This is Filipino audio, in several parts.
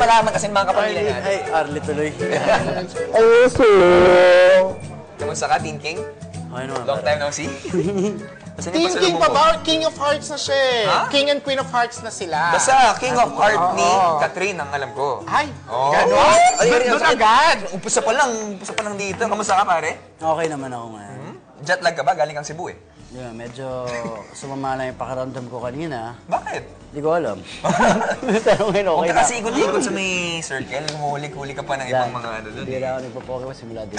malaman kasi ng mga kapamilya natin. Ay, Arlie tuloy. Kamusta ka, Teen King? Okay naman. Long time no see. Teen King pa ba? King of Hearts na siya eh. Ha? King and Queen of Hearts na sila. Basta King of Heart ni Catherine ang alam ko. Ay, Oh. gano'n? Ay, Doon agad. Umpisa pa lang dito. Kamusta ka, pare? Okay naman ako ngayon. Jet lag ka ba? Galing kang Cebu eh. Yeah, medyo sumama na yung pakiramdam ko kanina. Bakit? Hindi ko alam. Pero ngayon Huwag okay ka na. kasi ikot-ikot sa may circle. Huli-huli ka pa ng ibang mga ano doon. Hindi na ako nagpo-Pokemon simula din.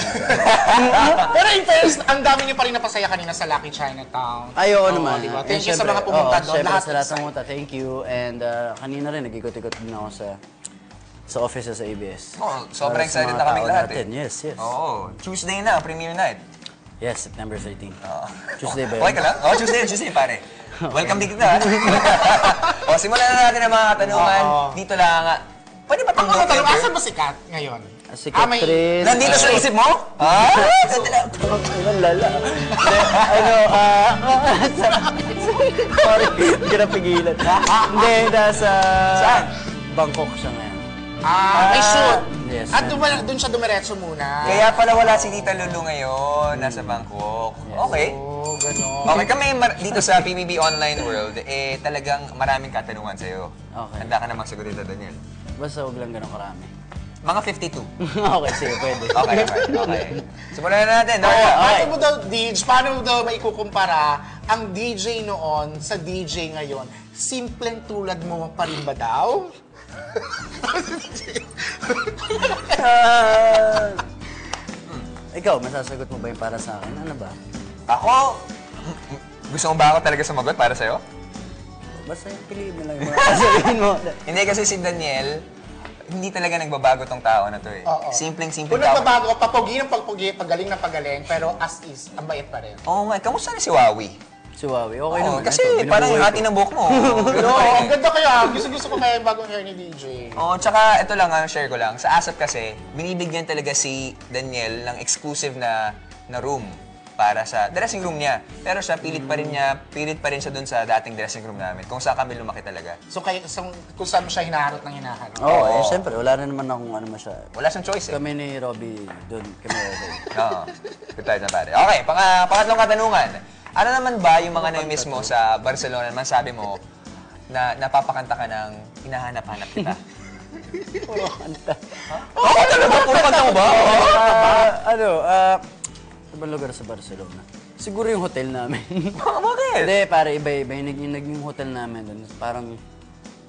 Pero in fairness, ang dami niyo pa rin napasaya kanina sa Lucky Chinatown. Ay, oo naman. Diba? Eh, Thank you sa syempre, mga pumunta oo, doon. syempre, Lahat sa lahat ng pumunta, thank you. And kanina rin, nag-ikot-ikot din ako sa office sa ABS. Oh, sobrang Para sa excited mga na kaming tao lahat natin. eh. Yes, yes. Oo. Tuesday na, premiere night. Yes, September 13. Tuesday ba yun? Okay ka lang? Oo, Tuesday, pare. Welcome dito na. O, simulan na natin ang mga katanungan. Dito lang. Pwede ba Ang tanggapin? mga tanong, asan ba si Kat ngayon? Si may- Catherine. Nandito sa isip mo? Ah? Ang lala. Ano, sorry, hindi ko napigilan. Hindi, nasa... Saan? Bangkok siya ngayon. May shoot. Yes. At doon siya dumiretso muna. Kaya pala wala si Tita Lulu ngayon. Nasa Bangkok. Okay. Oh, gano'n. Okay, kami dito sa PBB Online World, eh talagang maraming katanungan sa'yo. Okay. Handa ka na magsagot dito, Daniel. Basta huwag lang ganun karami. Mga 52. Okay, sige, pwede. Okay. Simulan na natin. Nora. Paano mo daw, DJ, paano mo daw maikukumpara ang DJ noon sa DJ ngayon? Simpleng tulad mo pa rin ba daw? Ikaw, masasagot mo ba yung para sa akin? Ano ba? Ako, gusto mo ba ako talaga sumagot para sa'yo? Basta yung piliin mo lang yung mga sabihin mo. Hindi kasi si Daniel, hindi talaga nagbabago tong tao na to eh. Oo. Simpleng-simpleng Kung tao. nagbabago, papogi ng pagpogi, pagaling ng pagaling, pero as is, ang bait pa rin. Oo nga, kamusta na si Wawi? Si Wawi, okay Oo, naman. kasi Ito, parang binubuhay hati ko. ng buhok mo. Pero ang ganda kaya, gusto ko kaya yung bagong hair ni DJ. Oo, tsaka ito lang, share ko lang. Sa ASAP kasi, binibigyan talaga si Daniel ng exclusive na room para sa dressing room niya. Pero siya, pilit pa rin siya dun sa dating dressing room namin. Kung saan kami lumaki talaga. So, kung saan mo siya hinaharot ng hinaharot? Oo, siyempre, wala na naman akong ano masya. Wala siyang choice eh. Kami ni Robby, doon kami okay. Oo. Good tayo na pare. Okay, pangatlong katanungan. Ano naman ba yung mga na-miss mo sa Barcelona naman sabi mo na napapakanta ka ng hinahanap-hanap kita? Puro kanta. Oo, talaga? Puro kanta mo ba? Sa ibang lugar sa Barcelona. Siguro yung hotel namin. Bakit? Hindi, para iba-iba. Yung naging hotel namin doon, parang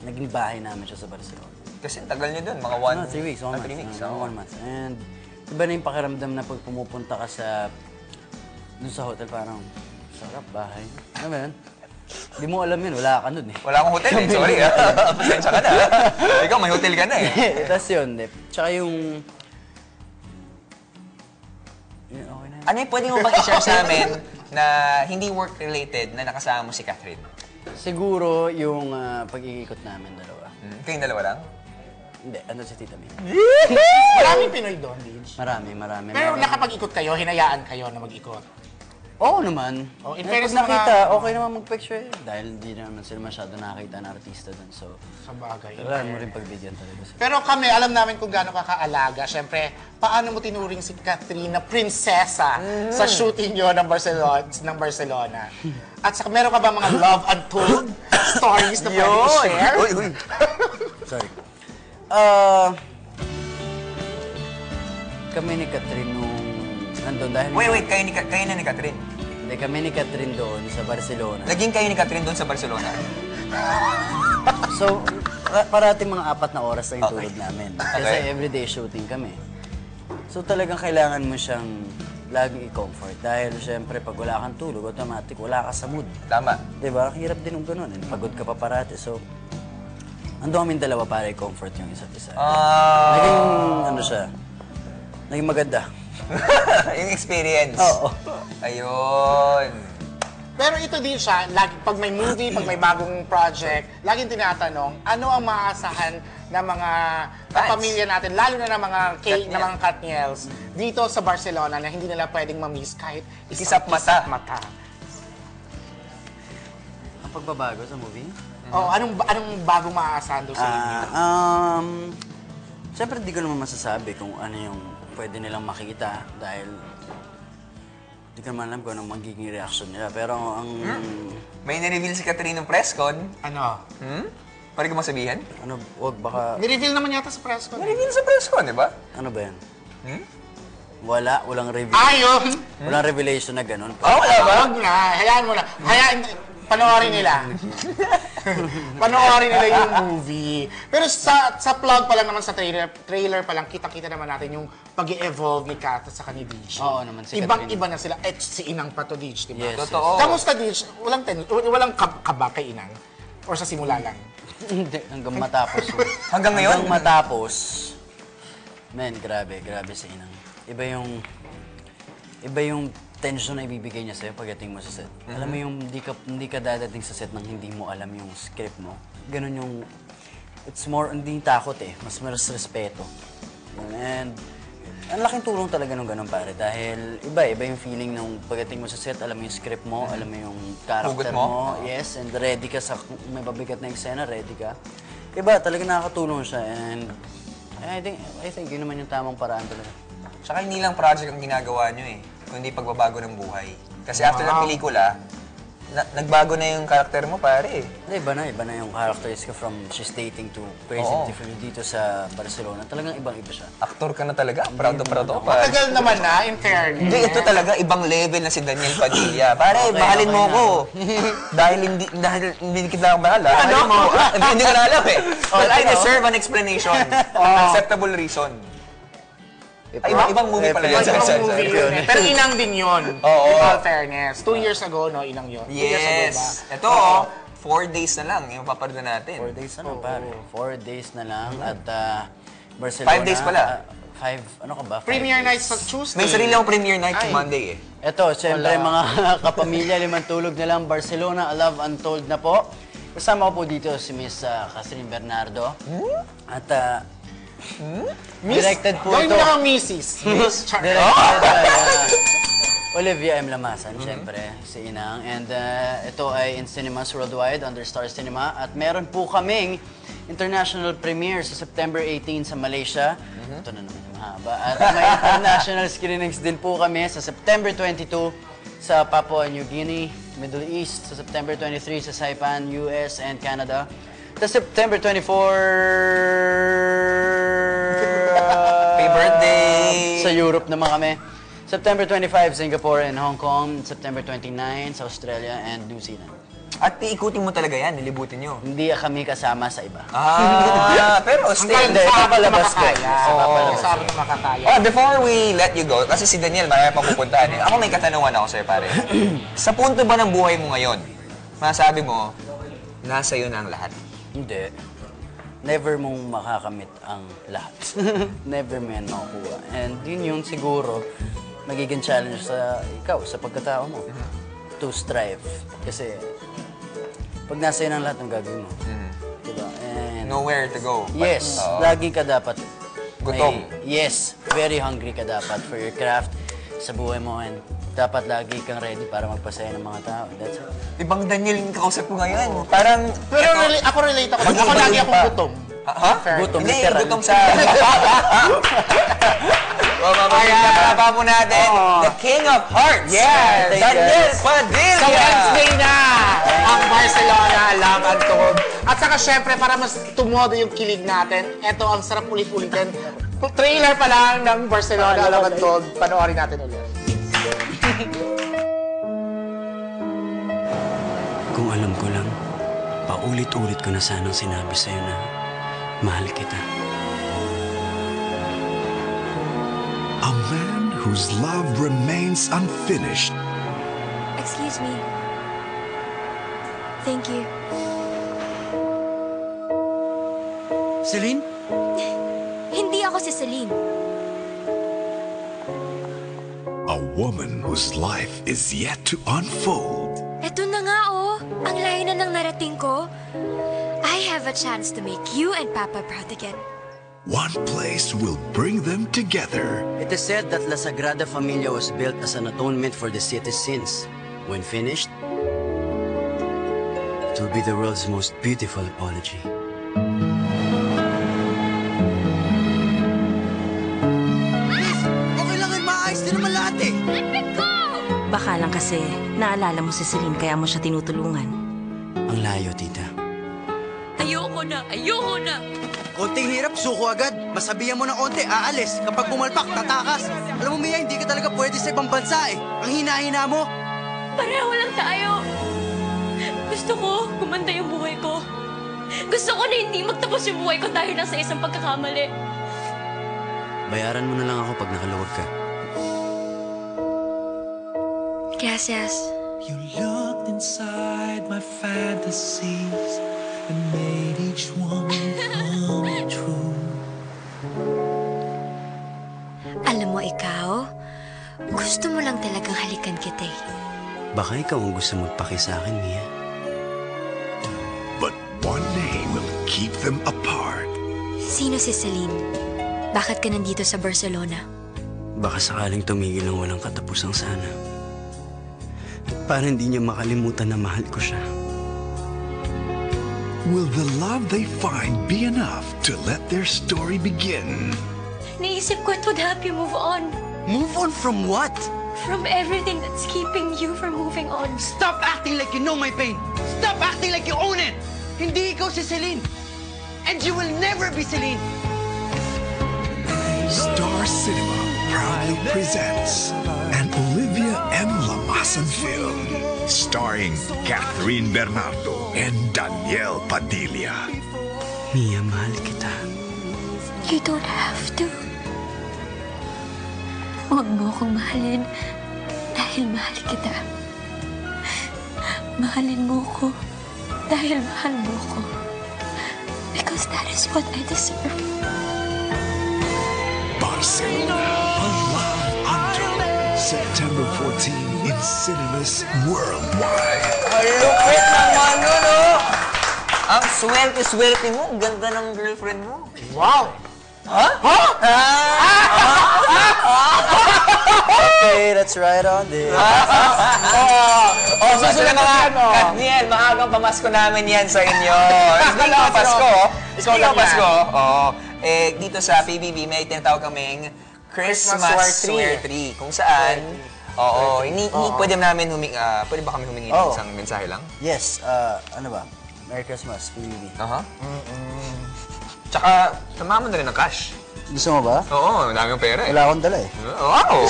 naging bahay namin siya sa Barcelona. Kasi tagal niyo dun, mga 3 weeks, 1 month. 3 weeks. 1 month. And iba na yung pakiramdam na pag pumupunta ka doon sa hotel, parang sarap, bahay. Ano ba yun? Hindi mo alam yun, wala ka nun eh. Wala akong hotel eh, sorry ah. Pasensya ka na. Ikaw, may hotel ka na eh. Tapos yun, tsaka yung... Okay na yun. Ano yung pwede mo bang i-share sa amin na hindi work-related na nakasama mo si Catherine? Siguro yung pag-iikot namin dalawa. Kayong dalawa lang? Hindi, ano si Tita May? Maraming Pinoy doon, DJ. Marami. Pero nakapag-ikot kayo, hinayaan kayo na mag-ikot. Oo naman. Oh, in Pag fairness, nakita, okay naman mag-picture. Dahil hindi naman sila masyado nakakita na artista doon. So, Sa bagay. kailangan mo rin pagbigyan talaga sila. Pero kami, alam namin kung gaano ka kaalaga. Siyempre, paano mo tinuring si Catherine na prinsesa sa shooting nyo ng Barcelona? At saka, meron ka ba mga love untold stories na pwede i-share? Uy. Sorry. Kami ni Catherine nung nandun dahil... Wait, kayo na ni Catherine. Hindi, kami ni Catherine doon sa Barcelona. Naging kayo ni Catherine doon sa Barcelona? So, parating mga 4 na oras na yung Okay. tulog namin. Kasi Okay. everyday shooting kami. So talagang kailangan mo siyang laging i-comfort. Dahil syempre, pag wala kang tulog, automatic, wala ka sa mood. Tama. Diba? Hirap din yung ganun. Pagod ka pa parati. So, ando kami dalawa para i-comfort yung isa't isa. Naging, ano siya, naging maganda. Yung experience. Oo. Ayun. Pero ito din siya, lagi, pag may movie, pag may bagong project, laging tinatanong, ano ang maaasahan ng mga kapamilya natin, lalo na ng mga Katniels, dito sa Barcelona na hindi nila pwedeng ma-miss kahit Kisap mata. Ang pagbabago sa movie? Oh, anong bagong maaasahan doon sa inyo? Siyempre, di ko naman masasabi kung ano yung pwede nilang makita dahil di ko naman alam kung anong magiging reaction nila. Pero ang... May na-reveal si Catherine ng press con. Ano? Pwede ko masabihin? Ano, wag baka... Ni-reveal naman yata sa press ko. Na-reveal sa press con, di ba? Ano ba yan? Walang reveal. Ayun! Walang revelation na ganun. Wala ba? Wag na, hayaan mo na. Panoorin nila. Panoorin nila yung movie. Pero sa plug pa lang naman sa trailer pa lang, kita-kita naman natin yung pag-evolve ni Kat at saka ni Deej. Oo naman, si Ibang-iba na sila. Si Inang pa to, Deej, di ba? Yes, Totoo. Kamusta, Deej? Walang kaba kay Inang? Or sa simula lang? Hindi, hanggang matapos. Hanggang ngayon? Hanggang matapos. Men, grabe si Inang. Iba yung tension na ibibigay niya sa'yo pagdating mo sa set. Alam mo yung hindi ka dadating sa set nang hindi mo alam yung script mo. Ganun yung, it's more, hindi takot eh, mas respeto. And, ang laking tulong talaga nung ganun pare dahil iba yung feeling nung pagdating mo sa set, alam mo yung script mo, alam mo yung character Hugot mo? yes, and ready ka sa, kung may babigat na eksena, ready ka. Iba, talaga nakakatulong siya and I think yun naman yung tamang paraan talaga. Tsaka hindi lang project ang ginagawa nyo eh, kundi pagbabago ng buhay. Kasi after ng pelikula, nagbago na yung karakter mo, pare. Iba na yung characters ko from she's dating to Crazy Different dito sa Barcelona. Talagang ibang-iba siya. Aktor ka na talaga, proud ako, pare. Matagal naman na, in fairness. Hindi, ito talaga, ibang level na si Daniel Padilla. Pare, mahalin mo ako. dahil hindi kita mahal, ha? Ano? Hindi ko na alam eh. But I deserve an explanation. Acceptable reason. Ay, ibang movie pala yun. Ibang movie yun eh. Pero Inang din yun. Oo. In all fairness. 2 years ago, no? Inang yun. 2 years ago ba? Yes. Ito, 4 days na lang yung paparoon natin. 4 days na lang, pare. 4 days na lang at Barcelona. 5 days pala. 5, ano ka ba? 5 Premiere days. night sa Tuesday. May sarili akong premiere night sa Monday eh. Ito, siyempre mga kapamilya, limang tulog na lang, Barcelona, A Love Untold na po. Kasama ko po dito si Miss Catherine Bernardo. At directed po Gawin ito. mo na kang Mrs. Miss Directed by Olivia M. Lamasan, siyempre, si Inang. And ito ay in cinemas worldwide under Star Cinema. At meron po kaming international premiere sa September 18 sa Malaysia. Ito na naman yung mahaba. At may international screenings din po kami sa September 22 sa Papua New Guinea, Middle East, sa September 23 sa Saipan, US and Canada. Sa September 24... Happy birthday! Sa Europe naman kami. September 25, Singapore and Hong Kong. September 29 sa Australia and New Zealand. At iikutin mo talaga yan, nilibutin nyo. Hindi kami kasama sa iba. Pero still, Hanggang sa papalabas ko. Hanggang sa akin na makakaya. Before we let you go, kasi si Daniel, marami pang pupuntahan eh. Ako may katanungan ako sa'yo, pare. Sa punto ba ng buhay mo ngayon, masabi mo, nasa iyo na ang lahat? Hindi. Never mong makakamit ang lahat. Never mo yan makukuha. And yun yung siguro magiging challenge sa ikaw, sa pagkatao mo. To strive. Kasi pag nasa yun ang lahat ng gagawin mo. Diba? And Nowhere to go. yes, lagi ka dapat Gutom. yes, very hungry ka dapat for your craft sa buhay mo and dapat lagi kang ready para magpasaya ng mga tao. That's it. Ibang Daniel yung kausap ko ngayon. Parang, Pero ako relate ako. Ako lagi akong gutom. ha? Gutom, Hindi, literal. gutom sa... Mamamaganda po natin, the King of Hearts, Yes! Daniel Padilla! Sa Wednesday na ang Barcelona Love Untold. At saka syempre, para mas tumodo yung kilig natin, eto ang sarap ulit-ulitin. Trailer pa lang ng Barcelona Love Untold. Panoorin natin ulit. Kung alam ko lang, paulit-ulit ko na sanang sinabi sa'yo na mahal kita. A man whose love remains unfinished. Excuse me. Thank you. Celine? Hindi ako si Celine. A woman whose life is yet to unfold. Eto na nga oh. Ang layo na ng narating ko. I have a chance to make you and Papa proud again. One place will bring them together. It is said that La Sagrada Familia was built as an atonement for the city's sins. When finished, it will be the world's most beautiful apology. Baka lang kasi naalala mo si Celine kaya mo siya tinutulungan. Ang layo, tita. Ayoko na! Ayoko na! Konting hirap, suko agad. Masabihan mo ng konti, aalis. Kapag bumalpak, tatakas. Alam mo, Mia, hindi ka talaga pwede sa ibang bansa eh. Ang hina-hina mo. Pareho lang tayo. Gusto ko, gumanda yung buhay ko. Gusto ko na hindi magtapos yung buhay ko dahil lang sa isang pagkakamali. Bayaran mo na lang ako pag nakaluwag ka. Gracias. You looked inside my fantasies and made each one come true. Alam mo ikaw, gusto mo lang talagang halikan kita eh. Baka ikaw ang gusto magpaki sa akin, Mia. But one day will keep them apart. Sino si Celine? Bakit ka nandito sa Barcelona? Baka sakaling tumigil ng walang katapusang sana. Para hindi niya makalimutan na mahal ko siya. Will the love they find be enough to let their story begin? Naisip ko it would help you move on. Move on from what? From everything that's keeping you from moving on. Stop acting like you know my pain! Stop acting like you own it! Hindi ikaw si Celine! And you will never be Celine! Star Cinema proudly presents an Olivia M. Lamasan film starring Catherine Bernardo and Daniel Padilla. Mia, mahal kita. You don't have to. Huwag mo akong mahalin dahil mahal kita. Mahalin mo ko dahil mahal mo ko. Because that is what I deserve. Barcelona, A Love Untold. September 14 in cinemas worldwide. Malupit naman nun, oh! Ang swerte-swerte mo. Ang ganda ng girlfriend mo. Wow! Okay, let's ride on this. Susunod mga Katniel, maagang pamasko namin yan sa inyo. Speaking of Pasko, speaking of Pasko, dito sa PBB may tinatawag kaming Christmas Swear Tree. Kung saan, hindi pwede namin pwede ba kami humingi ng isang mensahe lang? Yes, ano ba? Merry Christmas, PBB. Tsaka, samahan mo na rin ng cash. Gusto mo ba? Oo, dami yung pera eh. Wala akong dala eh. Wow!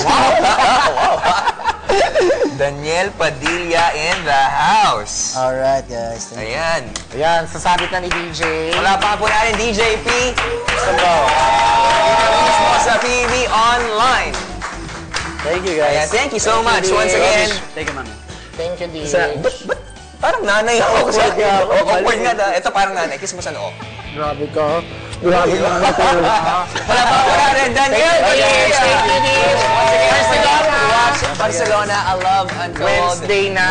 Daniel Padilla in the house. Alright, guys. Ayan. Ayan, sasabit na ni DJ. Wala pa po natin DJ P. Sabaw. Dito mismo sa PB Online. Thank you, guys. Ayan, thank you so much once again. Thank you, mami. Thank you, DJ. Ba't parang nanay ako sa akin? Awkward nga na. Ito parang nanay. Kiss mo sa noo. Grabe ka. Grabe ka naman. Wala pa po natin. Daniel Padilla. Thank you, Once again, Barcelona, A Love Untold. Wednesday na.